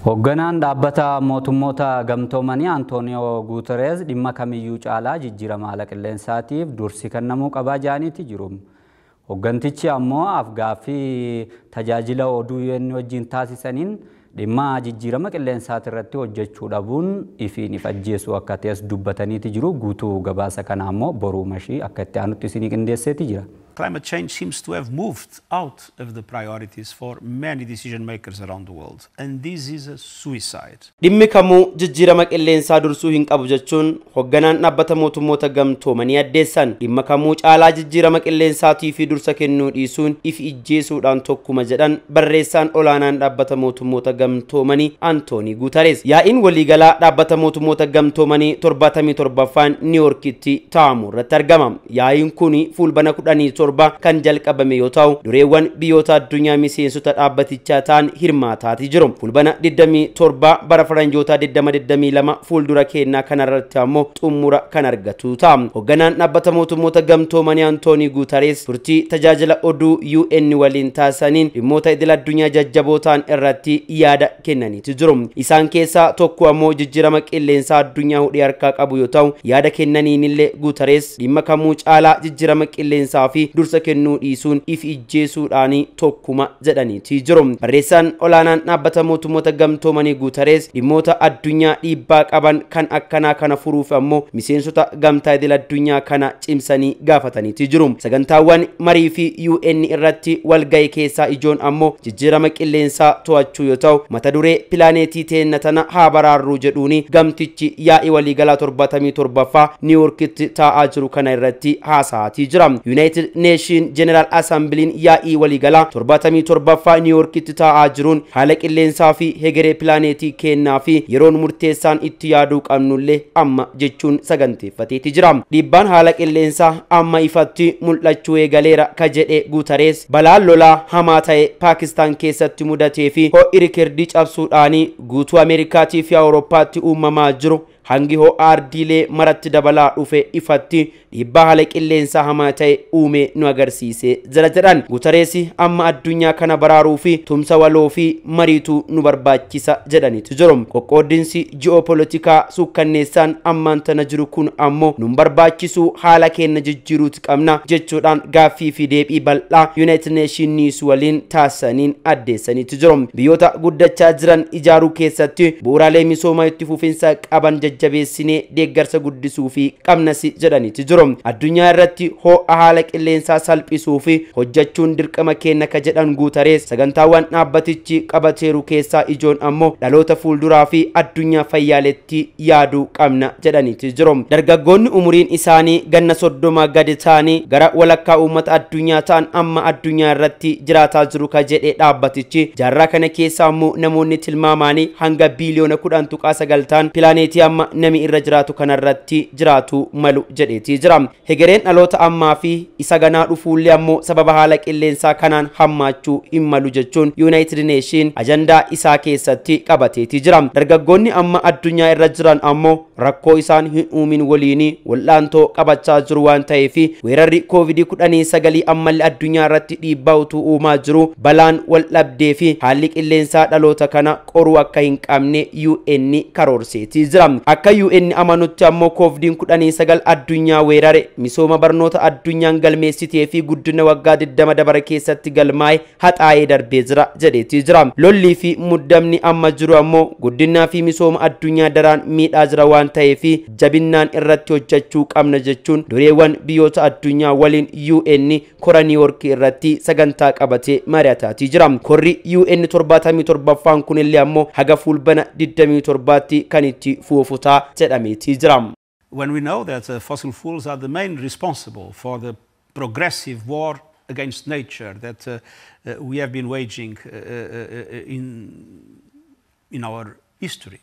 Hoogganaan dhaabbata mootummoota gamtoomanii Antooniyoo Guuterees dhimma kamiyyuu caalaa jijjiirama haala qilleensaatiif dursi kennamuu qabaa jedhaniiti jiru. Hooggantichi ammoo afgaaffii tajaajila oduu UN wajjin taasisaniin dhimma jijjiirama qilleensaati irratti hojjechuu dhabuun ifiin ifajjeessu akka ta'es dubbataniiti jiru. Guutuu gabaasa kana ammoo boruu mashii akka itti aanutti isinii qindeesseeti jira. Climate change seems to have moved out of the priorities for many decision makers around the world, and this is a suicide. Dhimmi kamuu jijjiirama qilleensaa dursuu hin qabu jechuun hoogganaan dhaabbata mootummoota gamtoomanii addeessan. Dhimma kamuu caalaa jijjiirama qilleensaatii fi dursa kennuu dhiisuun if ijjeesuudhaan tokkuma jedhan barreessaan olaanaan dhaabbata mootummoota gamtoomanii Antoonii Guuterees. Yaa'iin waliigalaa dhaabbata mootummoota gamtoomanii 77ffaan Niiwuorkitti taa'amu irratti argama. Yaa'iin kuni fulbana 10 kan jalqabame yoo ta'u dureewwan biyyoota addunyaa miseensota dhaabbatichaa ta'an hirmaataati jiru. Fulbana 27 bara faranjoota 2022 fuuldura kennaa kanarratti ammoo xumura kan argatu ta'a. Hoogganaan dhaabbata mootummoota gamtoomanii Antoonii Guuterees turtii tajaajila oduu UN waliin taasisaniin dhimmoota idil addunyaa jajjaboo ta'an irratti yaada kennaniiti jiru. Isaan keessaa tokko ammoo jijjiirama qilleensaa addunyaa hudhii harkaa qabu yoo ta'u yaada kennaniinillee Guuterees dhimma kamuu caalaa jijjiirama qilleensaa fi dursa kennuu dhiisuun if ijjeesuudhaan tokkuma jedhaniiti jiru. Barreessaan olaanaan dhaabbata mootummoota gamtoomanii Guuterees dhimmoota addunyaa dhiibbaa qaban kan akkanaa kana furuuf ammoo miseensota gamtaa idil addunyaa kana cimsanii gaafataniiti jiru. Sagantaawwan marii fi UN irratti walga'ii keessaa ijoon ammoo jijjiirama qilleensaa to'achuu yoo ta'u mata duree pilaaneetii teenna tana haa baraarruu jedhuun gamtichi yaa'ii waliigalaa 77ffaa Niiwuorkitti taa'aa jiru kana irratti haasa'aatii jira. United Nation General Assembly yaa'ii waliigalaa 77ffaa Niiwuorkitti taa'aa jiruun haala qilleensaa fi hegeree pilaaneetii kennaa fi yeroon murteessaan itti yaaduu qabnullee amma jechuun saganteeffateeti jira. Dhiibbaan haala qilleensaa amma ifatti mul'achuu eegaleera ka jedhe Guuterees balaan lolaa hamaa ta'e Paakistaan keessatti mudatee fi ho'i riikardii cabsuudhaan guutuu Ameerikaatii fi Awurooppaatti uumamaa jiru hangi ardiilee maratti dabalaa dhufe ifatti dhiibbaa haala qilleensaa hamaa ta'e uume nu agarsiise jedhan. Guuterees amma addunyaa kana baraaruu fi tumsa waloo fi mariitu nu barbaachisa jedhaniitu jiru. Qoqqoodinsi ji'oopolitikaa sukkanneessaan ammaan tana jiru kun ammoo nu barbaachisu haala keenya jijjiiruuti qabna jechuudhaan gaaffii fi deebii bal'aa United Nations waliin taasisaniin addeessaniitu jiru. Biyyoota guddachaa jiran ijaaruu keessatti bu'uuraalee misoomaa itti fufinsa qaban jajjabeessinee deeggarsa guddisuu fi qabnas jedhaniitu jiru. Addunyaa irratti ho'a haala qilleensaa salphisuu fi hojjechuun dirqama keenya ka jedhan Guuterees sagantaawwan dhaabbatichi qabateeru keessaa ijoon ammoo dhaloota fuulduraa fi addunyaa fayyaaletti yaaduu qabna jedhaniitu jiru. Dargaggoonni umuriin isaanii ganna 30 gadi ta'anii gara walakkaa uummata addunyaa ta'an amma addunyaa irratti jiraataa jiru ka jedhe dhaabbatichi jaarraa kana keessaa ammoo namoonni tilmaamaanii hanga biiliyoona 10.9 ta'an pilaaneetii amma nami irra jiraatu kanarratti jiraatu malu jedheeti jira. Hegereen dhaloota ammaa fi isa ganaa dhufuullee ammoo sababa haala qilleensaa kanaan hammaachuu hin malu jechuun United Nation ajandaa isaa keessatti qabateeti jira. Dargaggoonni amma addunyaa irra jiran ammoo rakkoo isaan hin uumin waliin wal'aantoo qabachaa jiru waan ta'eef weerarri COVID-19 ammallee addunyaa irratti dhiibbaa utuu uumaa jiru balaan wal dhabdee fi haalli qilleensaa dhaloota kana qoruu akka hin qabne UN karoorseeti jira. Akka UN amanutti ammoo COVID-19 addunyaa weerare misooma barnoota addunyaan galmeessitee fi guddina waggaa 20 dabara keessatti galmaa'e haxaa'ee darbee jira jedheeti jira. Lollii fi muddamni amma jiru ammoo guddinaa fi misooma addunyaa daraan miidhaa jira waan ta'eef jabinnaan irratti hojjechuu qabna jechuun dureewwan biyyoota addunyaa waliin UN kora Niiwuork irratti sagantaa qabatee mari'ataatii jira. Korri UN 77ffaan kunillee ammoo haga fulbana 27tti kan itti fuufutaa jedhameeti jira. When we know that fossil fuels are the main responsible for the progressive war against nature that we have been waging in our history.